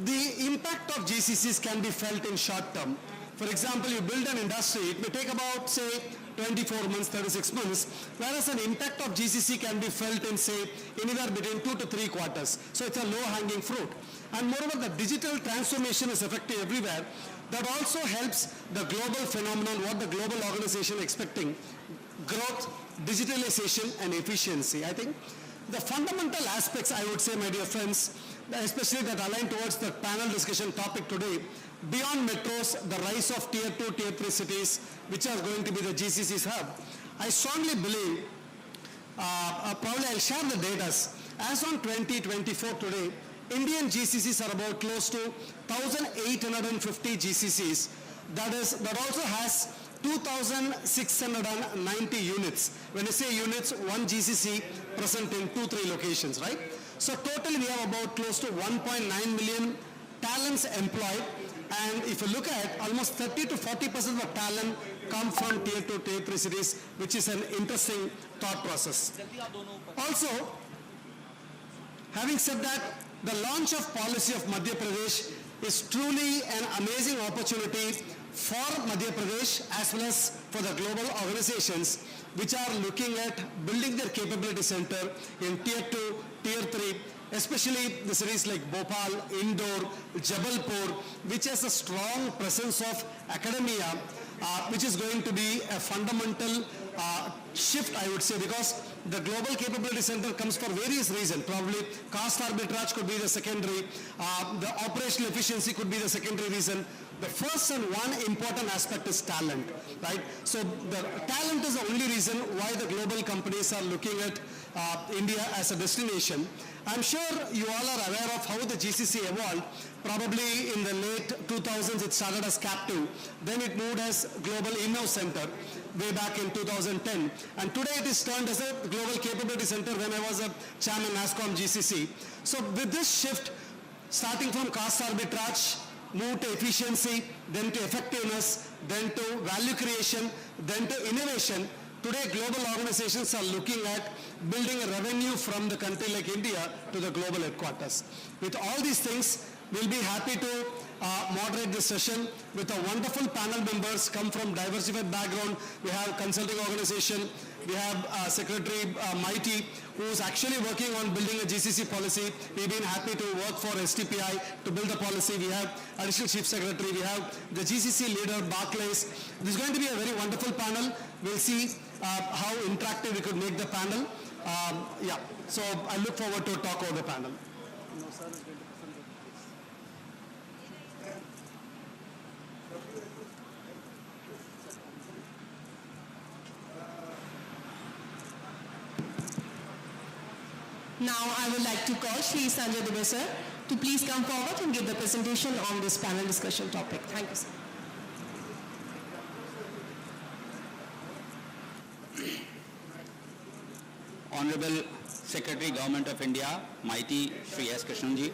the impact of GCCs can be felt in short term. For example, you build an industry, it may take about, say, 24 months, 36 months, whereas an impact of GCC can be felt in, say, anywhere between 2 to 3 quarters. So it's a low-hanging fruit. And moreover, the digital transformation is effective everywhere. That also helps the global phenomenon, what the global organization expecting, growth, digitalization, and efficiency. I think the fundamental aspects, I would say, my dear friends, especially that align towards the panel discussion topic today, beyond metros, the rise of tier 2, tier 3 cities, which are going to be the GCC's hub. I strongly believe, probably I'll share the data. As on 2024 today, Indian GCCs are about close to 1,850 GCCs. That also has 2,690 units. When I say units, one GCC present in 2-3 locations, right? So totally we have about close to 1.9 million talents employed. And if you look at almost 30 to 40% of talent come from tier 2, tier 3 cities, which is an interesting thought process. Also, having said that, the launch of policy of Madhya Pradesh is truly an amazing opportunity for Madhya Pradesh as well as for the global organizations which are looking at building their capability center in tier 2, tier 3, especially the cities like Bhopal, Indore, Jabalpur, which has a strong presence of academia, which is going to be a fundamental shift, I would say, because the global capability center comes for various reasons. Probably cost arbitrage could be the secondary, the operational efficiency could be the secondary reason. The first and one important aspect is talent, right? So the talent is the only reason why the global companies are looking at India as a destination. I'm sure you all are aware of how the GCC evolved. Probably in the late 2000s, it started as captive. Then it moved as Global Inno Center way back in 2010. And today it is turned as a Global Capability Center when I was a chairman NASSCOM GCC. So with this shift, starting from cost arbitrage, move to efficiency, then to effectiveness, then to value creation, then to innovation, today global organizations are looking at building a revenue from the country like India to the global headquarters. With all these things, we'll be happy to moderate this session with a wonderful panel members come from diversified background. We have consulting organization, we have Secretary Mighty, who is actually working on building a GCC policy. We've been happy to work for STPI to build the policy. We have Additional Chief Secretary, we have the GCC leader, Barclays. This is going to be a very wonderful panel. We'll see how interactive we could make the panel. Yeah, so I look forward to talk over the panel. Now I would like to call Shri Sanjay Dubey sir to please come forward and give the presentation on this panel discussion topic. Thank you, sir. Honorable Secretary Government of India, Mighty Shri S. Krishnanji,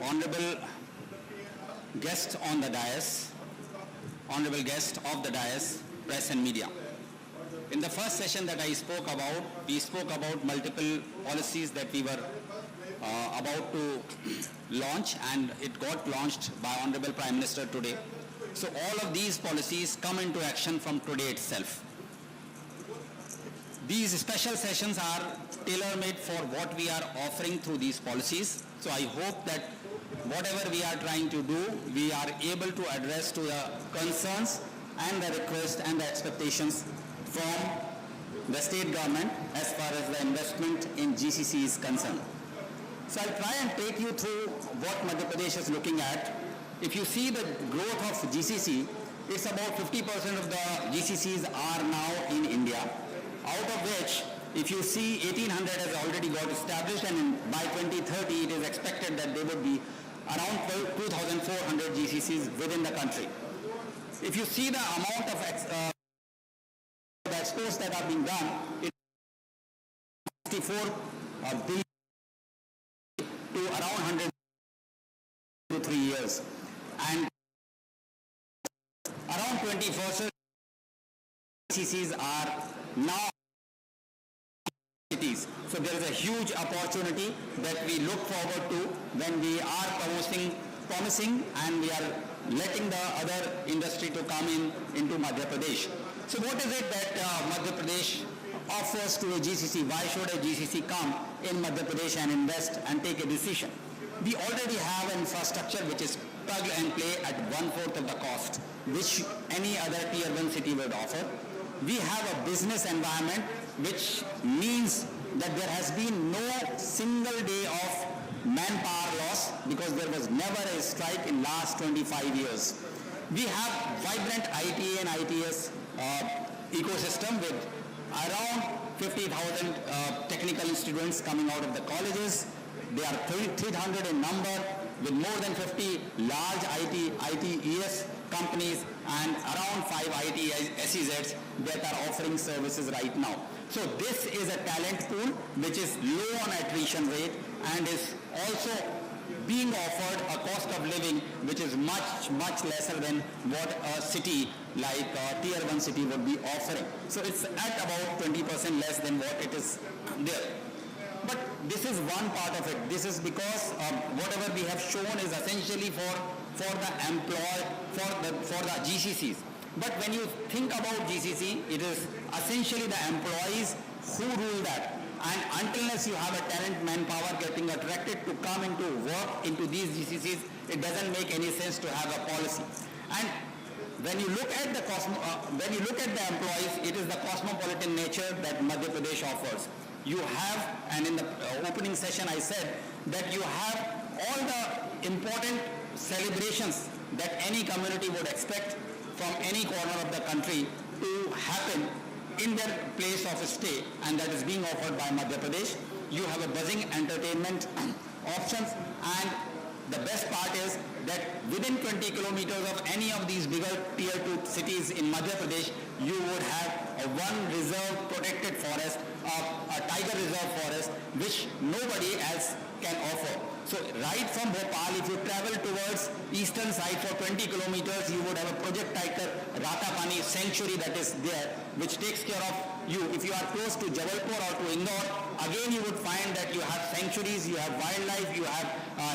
Honorable guests on the dais, Honorable guest of the dais, press and media. In the first session that I spoke about, we spoke about multiple policies that we were about to launch, and it got launched by Honorable Prime Minister today. So all of these policies come into action from today itself. These special sessions are tailor-made for what we are offering through these policies. So I hope that whatever we are trying to do, we are able to address to the concerns and the requests and the expectations from the state government as far as the investment in GCC is concerned. So I'll try and take you through what Madhya Pradesh is looking at. If you see the growth of GCC, it's about 50% of the GCCs are now in India, out of which, if you see, 1,800 has already got established, and by 2030 it is expected that there would be around 2,400 GCCs within the country. If you see the amount of the exports that are being done, it's 64 billion to around 100 to 3 years, and around 20% GCCs are now cities. So there is a huge opportunity that we look forward to when we are promising and we are letting the other industry to come into Madhya Pradesh. So what is it that Madhya Pradesh offers to a GCC? Why should a GCC come in Madhya Pradesh and invest and take a decision? We already have an infrastructure which is plug and play at 1/4 of the cost, which any other tier 1 city would offer. We have a business environment which means that there has been no single day of manpower loss because there was never a strike in last 25 years. We have vibrant IT and ITS ecosystem with around 50,000 technical students coming out of the colleges. They are 300 in number with more than 50 large ITES companies and around 5 IT SEZs that are offering services right now. So this is a talent pool which is low on attrition rate and is also being offered a cost of living which is much lesser than what a city like tier 1 city would be offering. So it's at about 20% less than what it is there. But this is one part of it. This is because whatever we have shown is essentially for the GCCs. But when you think about GCC, it is essentially the employees who rule that. And unless you have a talent manpower getting attracted to come into work into these GCCs, it doesn't make any sense to have a policy. And when you look at the employees, it is the cosmopolitan nature that Madhya Pradesh offers. You have, and in the opening session I said, that you have all the important celebrations that any community would expect from any corner of the country to happen in their place of stay, and that is being offered by Madhya Pradesh. You have a buzzing entertainment options, and the best part is that within 20 kilometers of any of these bigger tier 2 cities in Madhya Pradesh, you would have a one reserve protected forest, a tiger reserve forest, which nobody else can offer. So right from Bhopal, if you travel towards eastern side for 20 kilometers, you would have a Project Tiger Ratapani sanctuary that is there, which takes care of you. If you are close to Jabalpur or to Indore, again you would find that you have sanctuaries, you have wildlife, you have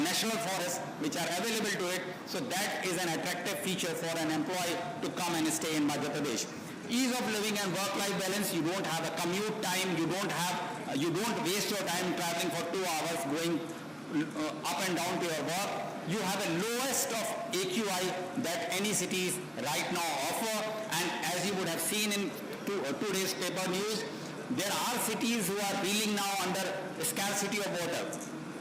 national forests which are available to it. So that is an attractive feature for an employee to come and stay in Madhya Pradesh. Ease of living and work-life balance, you don't have a commute time, you don't waste your time traveling for 2 hours going up and down to your work. You have the lowest of AQI that any cities right now offer, and as you would have seen in today's paper news, there are cities who are reeling now under scarcity of water.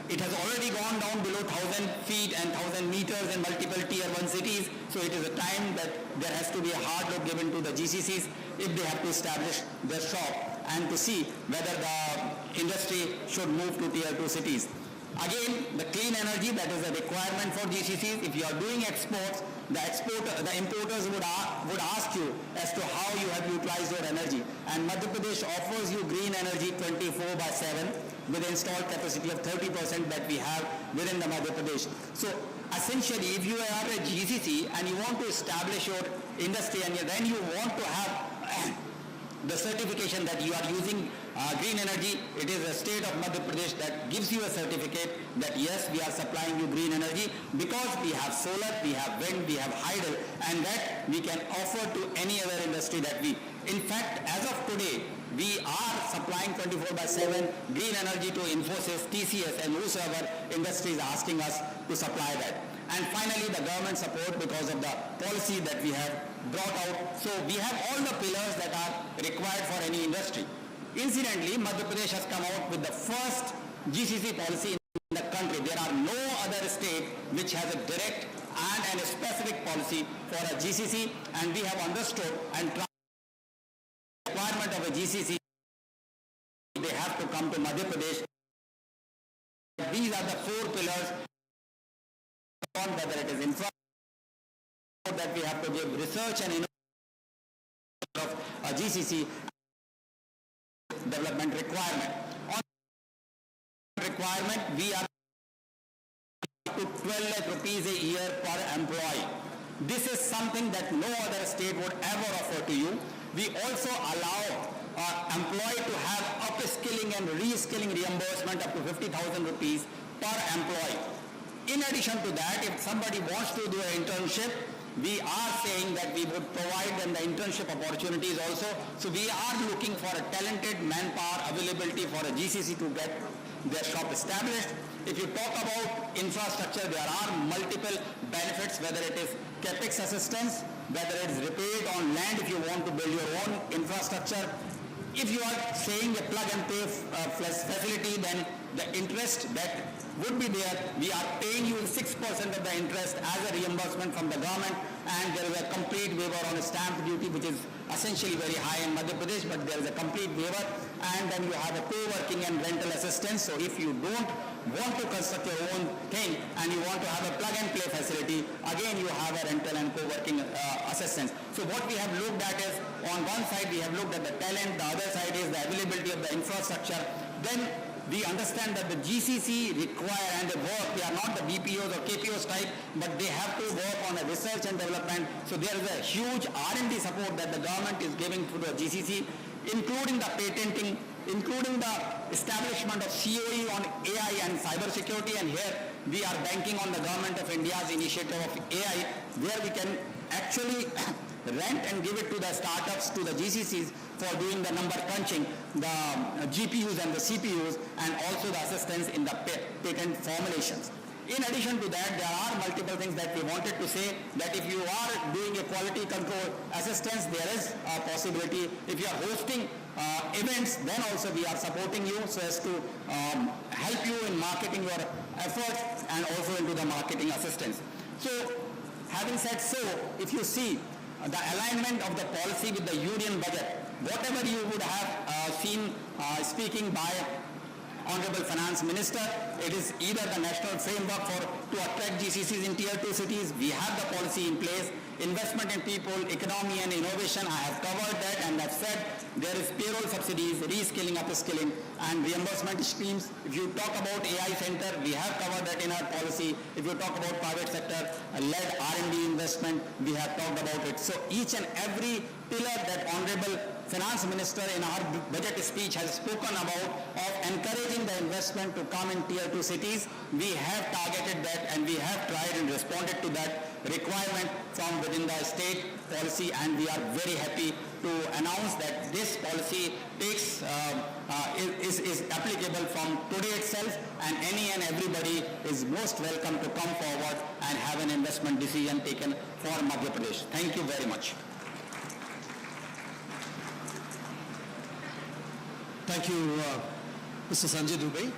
It has already gone down below 1,000 feet and 1,000 meters in multiple tier 1 cities, so it is a time that there has to be a hard look given to the GCCs if they have to establish their shop and to see whether the industry should move to tier 2 cities. Again, the clean energy, that is a requirement for GCCs. If you are doing exports, the importers would ask you as to how you have utilized your energy. And Madhya Pradesh offers you green energy 24/7 with installed capacity of 30% that we have within the Madhya Pradesh. So essentially, if you are a GCC and you want to establish your industry and then you want to have the certification that you are using green energy, it is the state of Madhya Pradesh that gives you a certificate that yes, we are supplying you green energy because we have solar, we have wind, we have hydro, and that we can offer to any other industry that we. In fact, as of today, we are supplying 24/7 green energy to Infosys, TCS, and whosoever industry is asking us to supply that. And finally, the government support because of the policy that we have brought out. So we have all the pillars that are required for any industry. Incidentally, Madhya Pradesh has come out with the first GCC policy in the country. There are no other state which has a direct and a specific policy for a GCC, and we have understood and requirement of a GCC, they have to come to Madhya Pradesh. These are the 4 pillars, whether it is infrastructure that we have to give research and innovation of a GCC development requirement. On requirement, we are to 12 lakh rupees a year per employee. This is something that no other state would ever offer to you. We also allow employee to have upskilling and reskilling reimbursement up to 50,000 rupees per employee. In addition to that, if somebody wants to do an internship, we are saying that we would provide them the internship opportunities also. So we are looking for a talented manpower availability for a GCC to get their shop established. If you talk about infrastructure, there are multiple benefits, whether it is capex assistance, whether it is rebate on land if you want to build your own infrastructure. If you are saying a plug and pay facility, then the interest that would be there, we are paying you 6% of the interest as a reimbursement from the government, and there is a complete waiver on a stamp duty, which is essentially very high in Madhya Pradesh, but there is a complete waiver, and then you have a co-working and rental assistance. So if you don't want to construct your own thing and you want to have a plug and play facility, again you have a rental and co-working assistance. So what we have looked at is, on one side we have looked at the talent, the other side is the availability of the infrastructure. Then we understand that the GCC require and they work, they are not the BPOs or KPOs type, but they have to work on a research and development. So there is a huge R&D support that the government is giving to the GCC, including the patenting, including the establishment of COE on AI and cyber security. And here we are banking on the Government of India's initiative of AI, where we can actually rent and give it to the startups, to the GCCs for doing the number crunching, the GPUs and the CPUs, and also the assistance in the patent formulations. In addition to that, there are multiple things that we wanted to say, that if you are doing a quality control assistance, there is a possibility. If you are hosting events, then also we are supporting you so as to help you in marketing your efforts and also into the marketing assistance. So, having said so, if you see the alignment of the policy with the union budget, whatever you would have seen speaking by Honorable Finance Minister, it is either the national framework to attract GCCs in Tier 2 cities. We have the policy in place. Investment in people, economy and innovation, I have covered that, and I've said there is payroll subsidies, reskilling, upskilling, and reimbursement schemes. If you talk about AI center, we have covered that in our policy. If you talk about private sector led R&D investment, we have talked about it. So each and every pillar that Honorable Finance Minister in our budget speech has spoken about of encouraging the investment to come in Tier 2 cities, we have targeted that and we have tried and responded to that requirement from within the state policy, and we are very happy to announce that this policy takes is applicable from today itself, and any and everybody is most welcome to come forward and have an investment decision taken for Madhya Pradesh. Thank you very much. Thank you, Mr. Sanjay Dubey.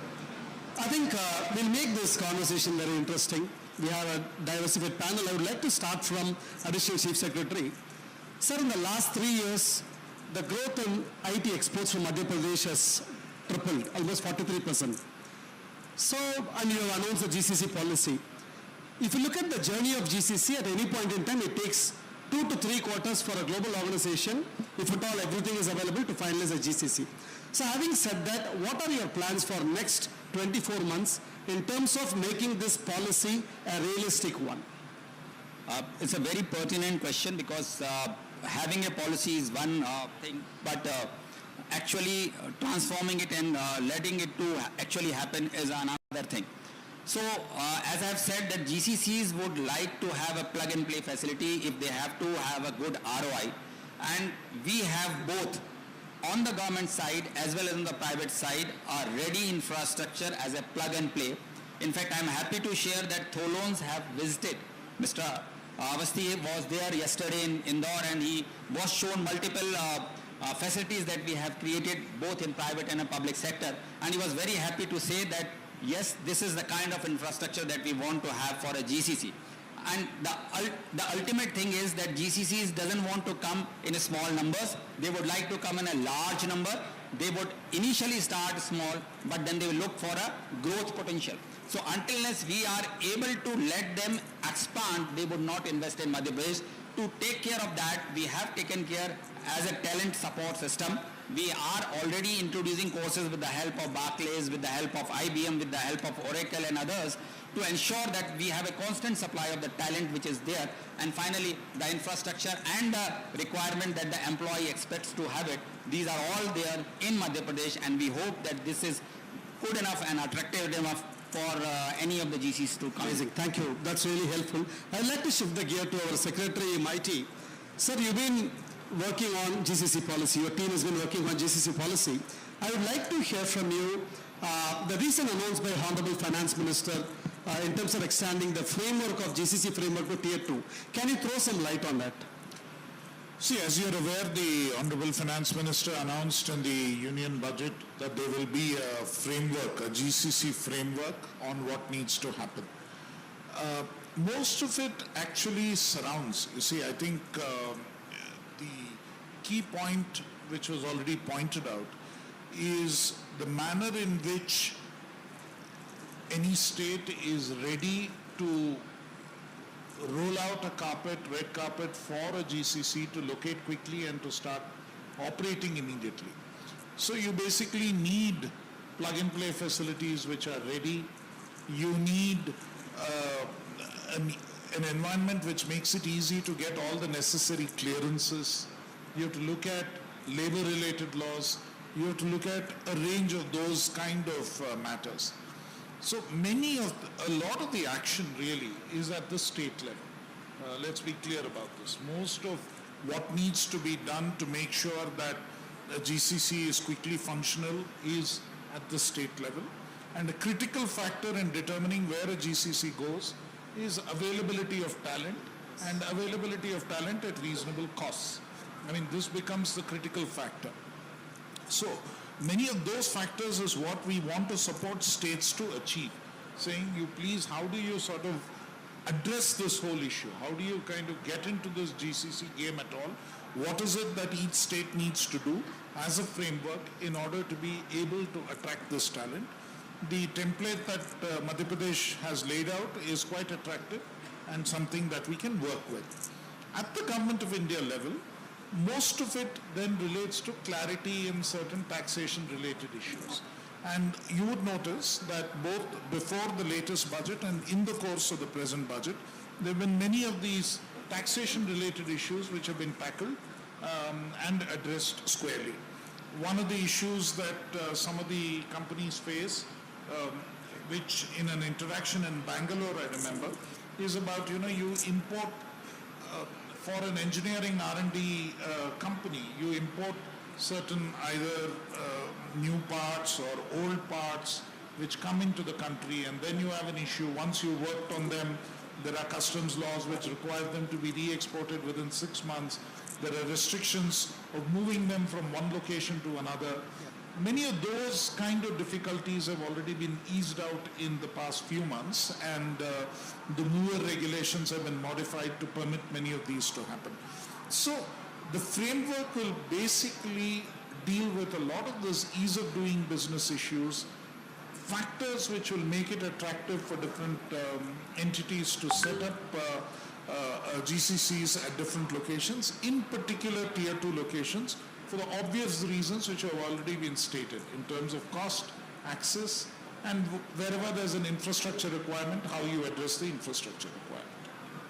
I think we'll make this conversation very interesting. We have a diversified panel. I would like to start from Additional Chief Secretary. Sir, in the last 3 years, the growth in IT exports from Madhya Pradesh has tripled, almost 43%. So, and you have announced the GCC policy. If you look at the journey of GCC, at any point in time, it takes 2 to 3 quarters for a global organization, if at all everything is available, to finalize a GCC. So having said that, what are your plans for next 24 months in terms of making this policy a realistic one? It's a very pertinent question, because having a policy is one thing, but actually transforming it and letting it to actually happen is another thing. So as I have said, that GCCs would like to have a plug and play facility if they have to have a good ROI, and we have both on the government side as well as on the private side are ready infrastructure as a plug and play. In fact, I am happy to share that Tholons have visited. Mr. Avasti was there yesterday in Indore, and he was shown multiple facilities that we have created both in private and in public sector, and he was very happy to say that yes, this is the kind of infrastructure that we want to have for a GCC. And the ultimate thing is that GCCs doesn't want to come in small numbers. They would like to come in a large number. They would initially start small, but then they will look for a growth potential. So until we are able to let them expand, they would not invest in Madhya Pradesh. To take care of that, we have taken care as a talent support system. We are already introducing courses with the help of Barclays, with the help of IBM, with the help of Oracle and others, to ensure that we have a constant supply of the talent which is there, and finally the infrastructure and the requirement that the employee expects to have it, these are all there in Madhya Pradesh, and we hope that this is good enough and attractive enough for any of the GCs to come. Amazing. Thank you. That's really helpful. I'd like to shift the gear to our Secretary MIT. Sir, you've been working on GCC policy. Your team has been working on GCC policy. I would like to hear from you the recent announcement by Honorable Finance Minister in terms of extending the framework of GCC framework to Tier 2. Can you throw some light on that? See, as you're aware, the Honorable Finance Minister announced in the Union Budget that there will be a framework, a GCC framework on what needs to happen. Most of it actually surrounds, you see, I think the key point which was already pointed out is the manner in which any state is ready to roll out a red carpet for a GCC to locate quickly and to start operating immediately. So you basically need plug-and-play facilities which are ready. You need an environment which makes it easy to get all the necessary clearances. You have to look at labor-related laws. You have to look at a range of those kind of matters. So a lot of the action really is at the state level. Let's be clear about this. Most of what needs to be done to make sure that a GCC is quickly functional is at the state level. And a critical factor in determining where a GCC goes is availability of talent, and availability of talent at reasonable costs. I mean, this becomes the critical factor. So many of those factors is what we want to support states to achieve, saying, you please, how do you sort of address this whole issue? How do you kind of get into this GCC game at all? What is it that each state needs to do as a framework in order to be able to attract this talent? The template that Madhya Pradesh has laid out is quite attractive and something that we can work with. At the Government of India level, most of it then relates to clarity in certain taxation-related issues. And you would notice that both before the latest budget and in the course of the present budget, there have been many of these taxation-related issues which have been tackled and addressed squarely. One of the issues that some of the companies face, which in an interaction in Bangalore, I remember, is about, you import for an engineering R&D company, you import certain either new parts or old parts which come into the country, and then you have an issue. Once you've worked on them, there are customs laws which require them to be re-exported within 6 months. There are restrictions of moving them from one location to another. Many of those kind of difficulties have already been eased out in the past few months, and the newer regulations have been modified to permit many of these to happen. So the framework will basically deal with a lot of those ease of doing business issues, factors which will make it attractive for different entities to set up GCCs at different locations, in particular Tier 2 locations, for the obvious reasons which have already been stated in terms of cost, access, and wherever there's an infrastructure requirement, how you address the infrastructure requirement.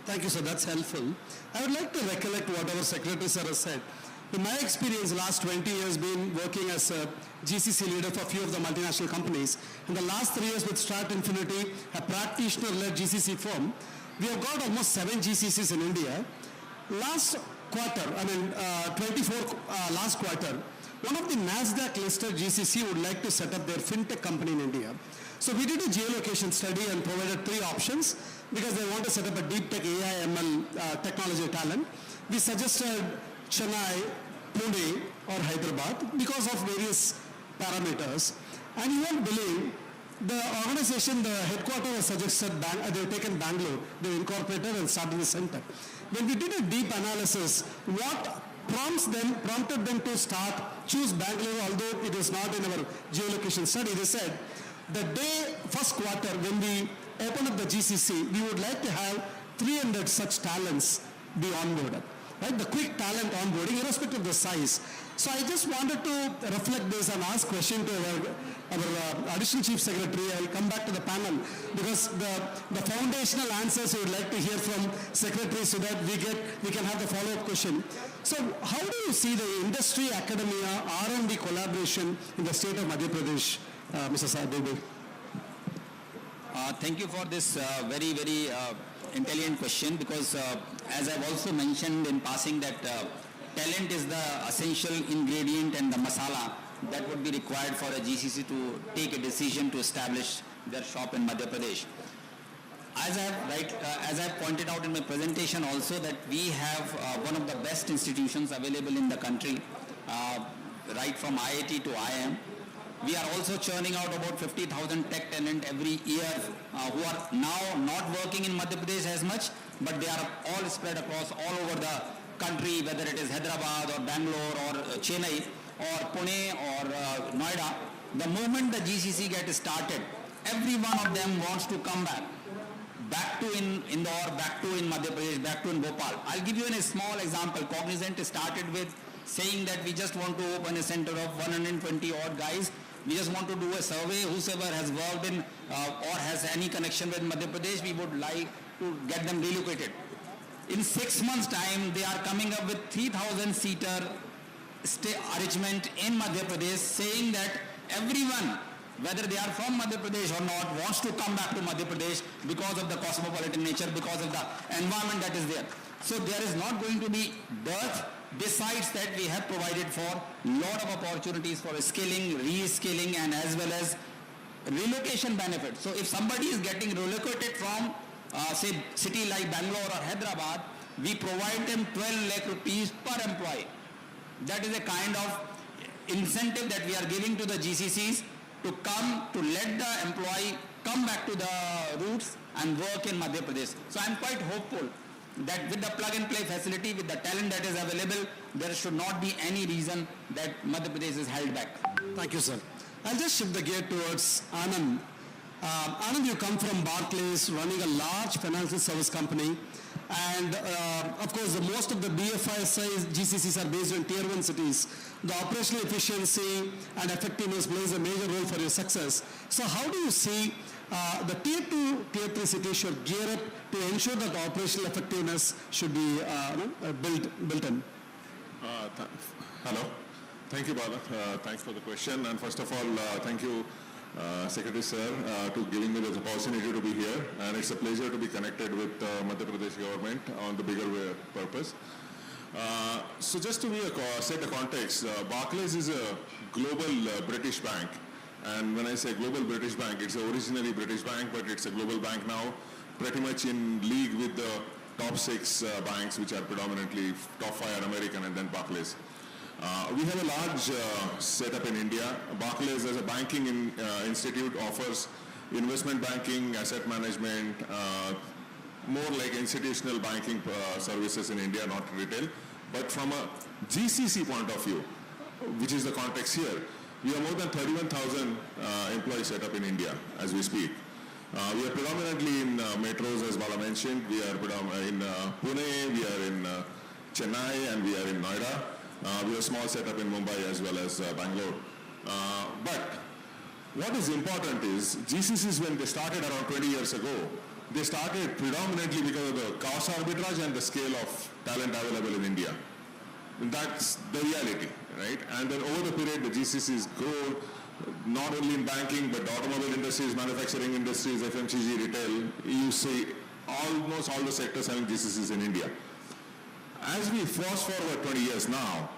Thank you, sir. That's helpful. I would like to recollect what our Secretary sir has said. In my experience, last 20 years been working as a GCC leader for a few of the multinational companies. In the last 3 years with Strat Infinity, a practitioner-led GCC firm, we have got almost 7 GCCs in India. Last quarter, last quarter, one of the NASDAQ listed GCC would like to set up their fintech company in India. So we did a geolocation study and provided 3 options because they want to set up a deep tech AI ML technology talent. We suggested Chennai, Pune or Hyderabad because of various parameters. And you won't believe, the organization, the headquarters has suggested, they've taken Bangalore, they incorporated and started the center. When we did a deep analysis, what prompted them to choose Bangalore, although it is not in our geolocation study, they said, the first quarter when we open up the GCC, we would like to have 300 such talents be onboarded. right? The quick talent onboarding, irrespective of the size. So I just wanted to reflect this and ask question to our additional chief secretary. I will come back to the panel because the foundational answers we would like to hear from secretary so that we can have the follow-up question. So how do you see the industry, academia, R&D collaboration in the state of Madhya Pradesh, Mr. Sadhu? Thank you for this very, very intelligent question because as I've also mentioned in passing that talent is the essential ingredient and the masala that would be required for a GCC to take a decision to establish their shop in Madhya Pradesh. As I pointed out in my presentation also that we have one of the best institutions available in the country, right from IIT to IIM. We are also churning out about 50,000 tech talent every year who are now not working in Madhya Pradesh as much, but they are all spread across all over the country, whether it is Hyderabad or Bangalore or Chennai or Pune or Noida. The moment the GCC gets started, every one of them wants to come back to in Indore, back to in Madhya Pradesh, back to in Bhopal. I'll give you a small example. Cognizant started with saying that we just want to open a center of 120 odd guys. We just want to do a survey. Whosoever has worked in or has any connection with Madhya Pradesh, we would like to get them relocated. In 6 months' time, they are coming up with 3,000-seater arrangement in Madhya Pradesh, saying that everyone, whether they are from Madhya Pradesh or not, wants to come back to Madhya Pradesh because of the cosmopolitan nature, because of the environment that is there. So there is not going to be dearth. Besides that, we have provided for a lot of opportunities for skilling, reskilling, and as well as relocation benefits. So if somebody is getting relocated from, say, city like Bangalore or Hyderabad, we provide them 12 lakh rupees per employee. That is a kind of incentive that we are giving to the GCCs to come, to let the employee come back to the roots and work in Madhya Pradesh. So I'm quite hopeful that with the plug-and-play facility, with the talent that is available, there should not be any reason that Madhya Pradesh is held back. Thank you, sir. I'll just shift the gear towards Anand. Anand, you come from Barclays, running a large financial service company. And of course, most of the BFSI GCCs are based in tier 1 cities. The operational efficiency and effectiveness plays a major role for your success. So how do you see the tier 2, tier 3 cities should gear up to ensure that the operational effectiveness should be built in? Hello. Thank you, Bala. Thanks for the question. And first of all, thank you, Secretary Sir, to giving me the opportunity to be here. And it's a pleasure to be connected with Madhya Pradesh government on the bigger purpose. So just to set the context, Barclays is a global British bank. And when I say global British bank, it's originally British bank, but it's a global bank now, pretty much in league with the top 6 banks, which are predominantly top 5 are American and then Barclays. We have a large setup in India. Barclays as a banking institute offers investment banking, asset management, more like institutional banking services in India, not retail. But from a GCC point of view, which is the context here, we have more than 31,000 employees set up in India as we speak. We are predominantly in metros, as Bala mentioned. We are in Pune, we are in Chennai, and we are in Noida. We have a small setup in Mumbai as well as Bangalore. But what is important is GCCs, when they started around 20 years ago, they started predominantly because of the cost arbitrage and the scale of talent available in India. That's the reality, right? And then over the period, the GCCs grow not only in banking, but automobile industries, manufacturing industries, FMCG, retail. You see almost all the sectors having GCCs in India. As we fast forward 20 years now,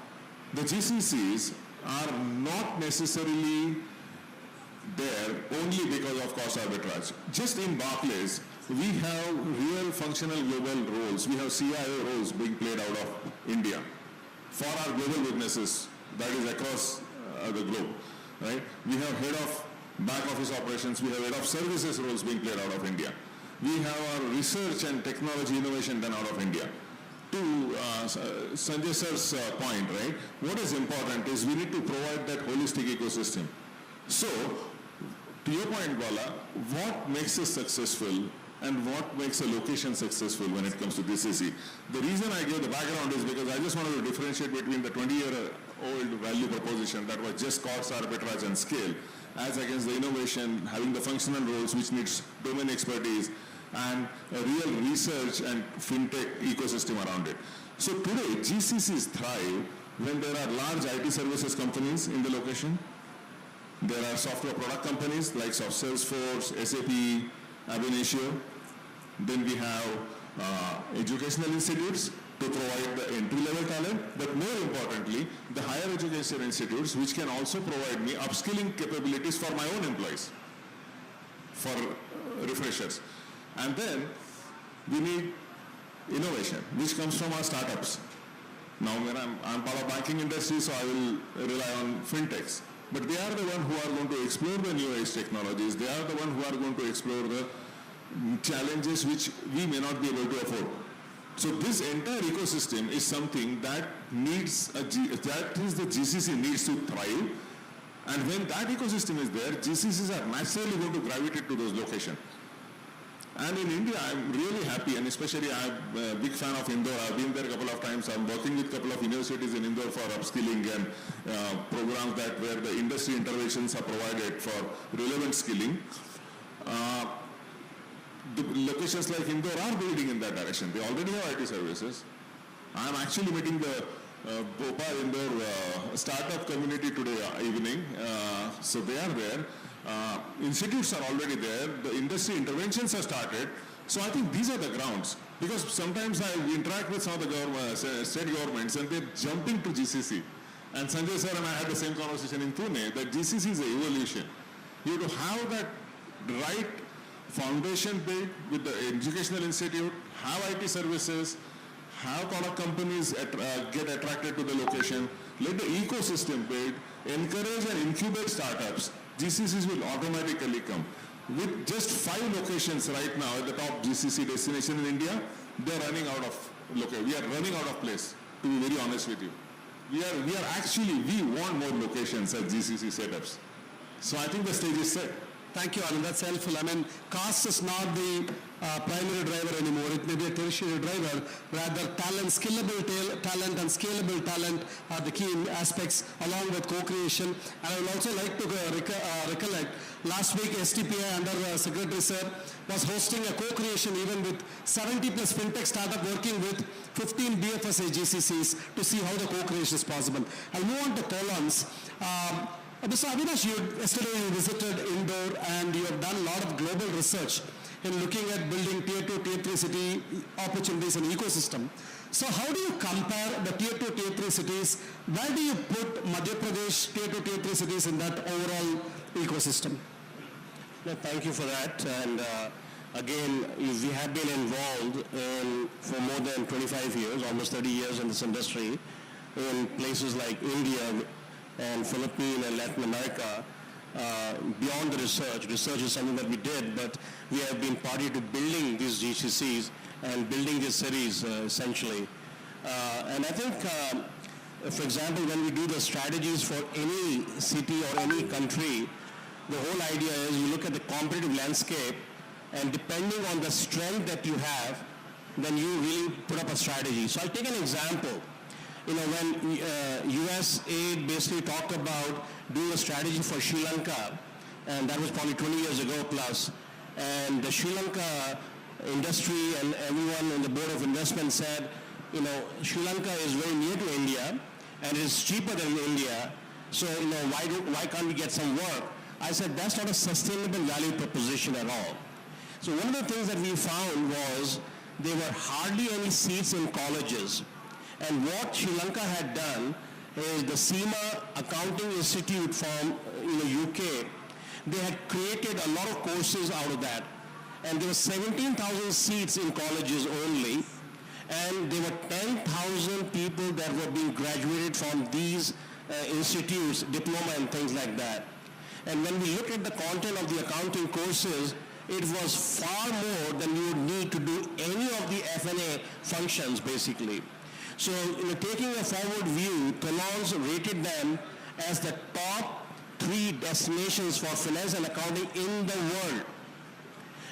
the GCCs are not necessarily there only because of cost arbitrage. Just in Barclays, we have real functional global roles. We have CIO roles being played out of India for our global businesses that is across the globe, right? We have head of back office operations, we have head of services roles being played out of India. We have our research and technology innovation done out of India. To Sanjay sir's point, right? What is important is we need to provide that holistic ecosystem. So, to your point, Bala, what makes us successful and what makes a location successful when it comes to GCC. The reason I gave the background is because I just wanted to differentiate between the 20-year-old value proposition that was just cost arbitrage and scale, as against the innovation, having the functional roles which needs domain expertise and a real research and fintech ecosystem around it. So today, GCCs thrive when there are large IT services companies in the location. There are software product companies like Salesforce, SAP, Ab initio. Then we have educational institutes to provide the entry-level talent, but more importantly, the higher education institutes which can also provide me upskilling capabilities for my own employees, for refreshers. And then we need innovation, which comes from our startups. Now, when I'm part of banking industry, so I will rely on fintechs. But they are the ones who are going to explore the new age technologies. They are the ones who are going to explore the challenges which we may not be able to afford. So this entire ecosystem is something that needs that is the GCC needs to thrive. And when that ecosystem is there, GCCs are naturally going to gravitate to those locations. And in India, I'm really happy, and especially I'm a big fan of Indore. I've been there a couple of times. I'm working with a couple of universities in Indore for upskilling and programs that where the industry interventions are provided for relevant skilling. The locations like Indore are building in that direction. They already have IT services. I'm actually meeting the Bhopal Indore startup community today evening. So they are there. Institutes are already there. The industry interventions have started. So I think these are the grounds. Because sometimes I interact with some of the state governments and they're jumping to GCC. And Sanjay sir and I had the same conversation in Pune that GCC is an evolution. You have to have that right foundation built with the educational institute, have IT services, have product companies get attracted to the location, let the ecosystem build, encourage and incubate startups. GCCs will automatically come. With just 5 locations right now at the top GCC destination in India, they are running out of location. We are running out of place, to be very honest with you. We want more locations at GCC setups. So I think the stage is set. Thank you, Anand. That's helpful. I mean, cost is not the primary driver anymore. It may be a tertiary driver. Rather, talent, skillable talent and scalable talent are the key aspects along with co-creation. And I would also like to recollect, last week STPI under Secretary Sir was hosting a co-creation event with 70 plus fintech startup working with 15 BFSI GCCs to see how the co-creation is possible. I'll move on to Poland's. Mr. Avinash, yesterday you visited Indore and you have done a lot of global research in looking at building tier 2, tier 3 city opportunities and ecosystem. So how do you compare the tier 2, tier 3 cities? Where do you put Madhya Pradesh tier 2, tier 3 cities in that overall ecosystem? No, thank you for that. And again, we have been involved for more than 25 years, almost 30 years in this industry, in places like India, and Philippines and Latin America, beyond the research. Research is something that we did, but we have been party to building these GCCs and building these cities essentially. And I think, for example, when we do the strategies for any city or any country, the whole idea is you look at the competitive landscape, and depending on the strength that you have, then you really put up a strategy. So I'll take an example. You know, when USAID basically talked about doing a strategy for Sri Lanka, and that was probably 20 years ago plus, and the Sri Lanka industry and everyone in the Board of Investment said, you know, Sri Lanka is very near to India, and it is cheaper than India, so, you know, why can't we get some work? I said, that's not a sustainable value proposition at all. So one of the things that we found was there were hardly any seats in colleges. And what Sri Lanka had done is the SEMA Accounting Institute from UK, they had created a lot of courses out of that. And there were 17,000 seats in colleges only, and there were 10,000 people that were being graduated from these institutes, diploma and things like that. And when we look at the content of the accounting courses, it was far more than you would need to do any of the F&A functions basically. So, taking a forward view, Talons rated them as the top 3 destinations for finance and accounting in the world.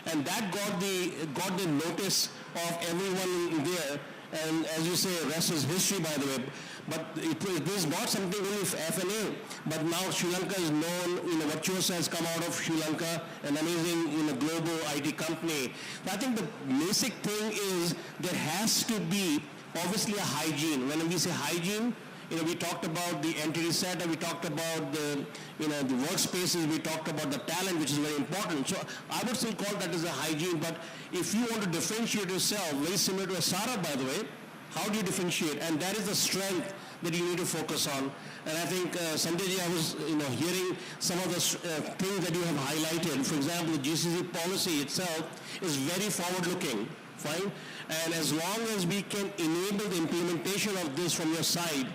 And that got the notice of everyone there. And as you say, rest is history, by the way. But it is not something only FNA, but now Sri Lanka is known, Virtuosa has come out of Sri Lanka, an amazing, global IT company. I think the basic thing is there has to be obviously a hygiene. When we say hygiene, we talked about the entity set, we talked about the workspaces, we talked about the talent, which is very important. So I would still call that as a hygiene, but if you want to differentiate yourself, very similar to Asara, by the way, how do you differentiate? And that is the strength that you need to focus on. And I think, Sanjay, I was, hearing some of the things that you have highlighted. For example, the GCC policy itself is very forward-looking, fine? And as long as we can enable the implementation of this from your side,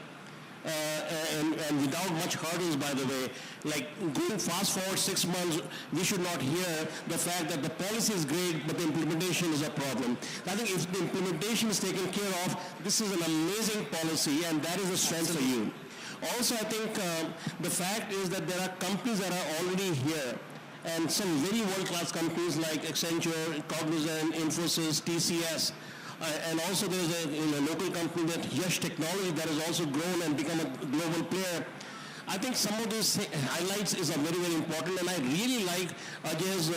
and without much hurdles, by the way, like going fast forward 6 months, we should not hear the fact that the policy is great, but the implementation is a problem. I think if the implementation is taken care of, this is an amazing policy, and that is a strength for you. Also, I think the fact is that there are companies that are already here, and some very world-class companies like Accenture, Cognizant, Infosys, TCS, and also there's a local company that Yash Technology that has also grown and become a global player. I think some of those highlights is very, very important, and I really like Ajay's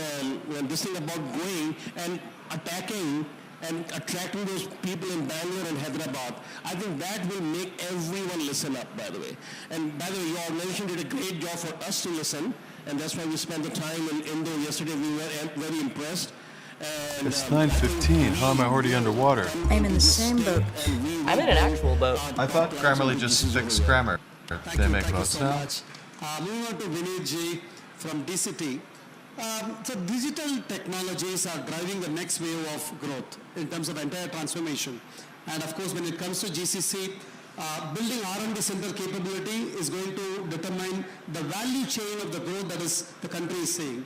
this thing about going and attacking and attracting those people in Bangalore and Hyderabad. I think that will make everyone listen up, by the way. And by the way, your organization did a great job for us to listen, and that's why we spent the time in Indore yesterday. We were very impressed. And, It's 9:15. How am I already underwater? I'm in the same boat. I'm in an actual boat. I thought Grammarly just fixed grammar. Thank They you, make thank you boats so now? much. Moving on to Vinay Ji from DCT. So digital technologies are driving the next wave of growth in terms of entire transformation. And of course, when it comes to GCC, building R&D center capability is going to determine the value chain of the growth that the country is seeing.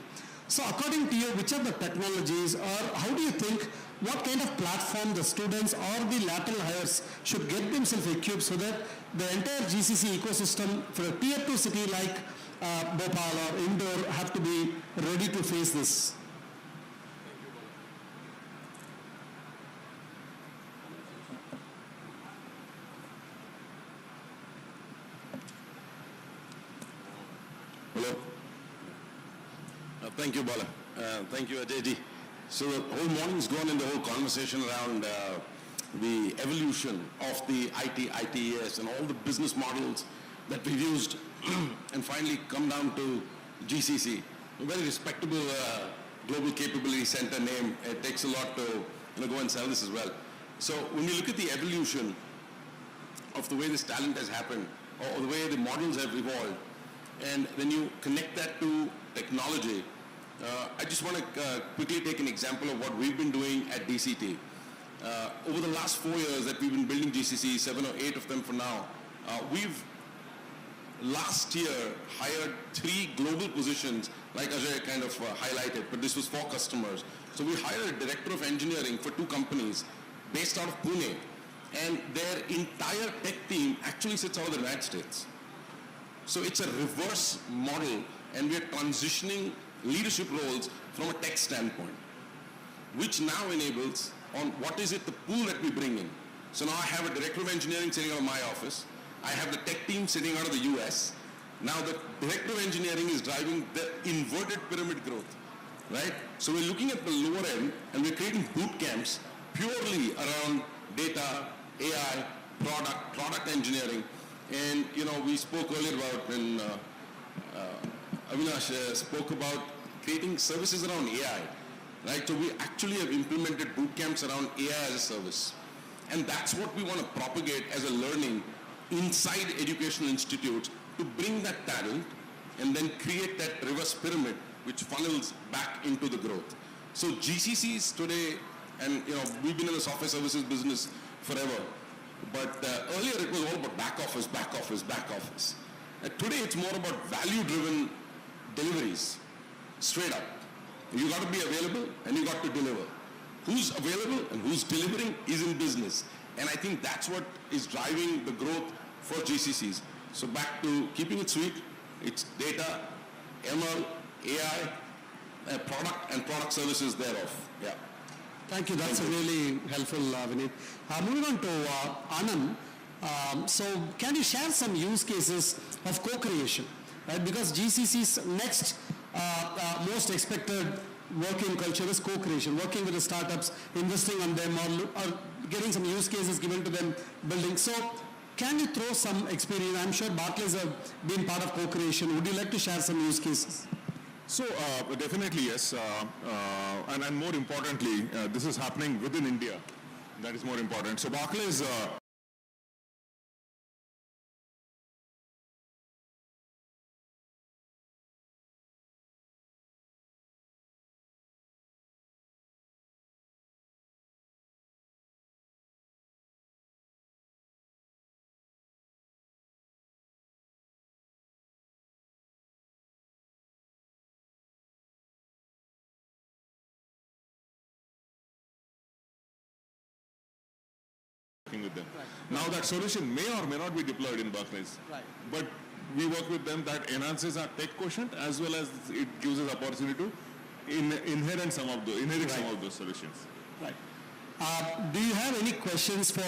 So according to you, which are the technologies, or how do you think, what kind of platform the students or the lateral hires should get themselves equipped so that the entire GCC ecosystem for a tier 2 city like Bhopal or Indore have to be ready to face this? Hello. Thank you, Bala. Thank you, Ajay ji. So the whole morning's gone in the whole conversation around the evolution of the IT, ITES, and all the business models that we've used, and finally come down to GCC, a very respectable global capability center name. It takes a lot to go and sell this as well. So when you look at the evolution of the way this talent has happened, or the way the models have evolved, and then you connect that to technology, I just want to quickly take an example of what we've been doing at DCT. Over the last 4 years that we've been building GCC, 7 or 8 of them for now, we've last year hired 3 global positions, like Ajay kind of highlighted, but this was for customers. So we hired a director of engineering for 2 companies based out of Pune, and their entire tech team actually sits out of the United States. So it's a reverse model, and we're transitioning leadership roles from a tech standpoint, which now enables on what is it, the pool that we bring in. So now I have a director of engineering sitting out of my office. I have the tech team sitting out of the US. Now the director of engineering is driving the inverted pyramid growth, right? So we're looking at the lower end, and we're creating boot camps purely around data, AI, product engineering. And, we spoke earlier about when Avinash spoke about creating services around AI, right? So we actually have implemented boot camps around AI as a service. And that's what we want to propagate as a learning inside educational institutes to bring that talent and then create that reverse pyramid which funnels back into the growth. So GCCs today, and we've been in the software services business forever, but earlier it was all about back office. Today it's more about value-driven deliveries, straight up. You got to be available and you got to deliver. Who's available and who's delivering is in business. And I think that's what is driving the growth for GCCs. So back to keeping it sweet, it's data, ML, AI, product and product services thereof. Yeah. Thank you. That's really helpful, Vineet. Moving on to Anand. So can you share some use cases of co-creation? Right? Because GCC's next most expected working culture is co-creation, working with the startups, investing on them, or getting some use cases given to them, building. So can you throw some experience? I'm sure Barclays have been part of co-creation. Would you like to share some use cases? So definitely yes, and more importantly, this is happening within India. That is more important. So Barclays. With them. Now that solution may or may not be deployed in Barclays, but we work with them. That enhances our tech quotient as well as it gives us opportunity to inherit some of those solutions. Right. Do you have any questions for?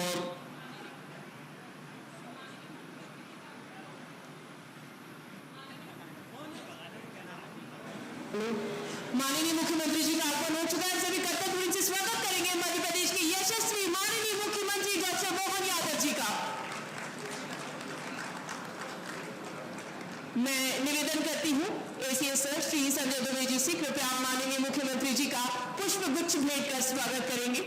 माननीय मुख्यमंत्री जी का आगमन हो चुका है। सभी कर्तव्य से स्वागत करेंगे मध्य प्रदेश के यशस्वी माननीय मुख्यमंत्री डॉक्टर मोहन यादव जी का। मैं निवेदन करती हूँ एसीएस सर श्री संजय दुबे जी से कृपया माननीय मुख्यमंत्री जी का पुष्प गुच्छ भेंट कर स्वागत करेंगे।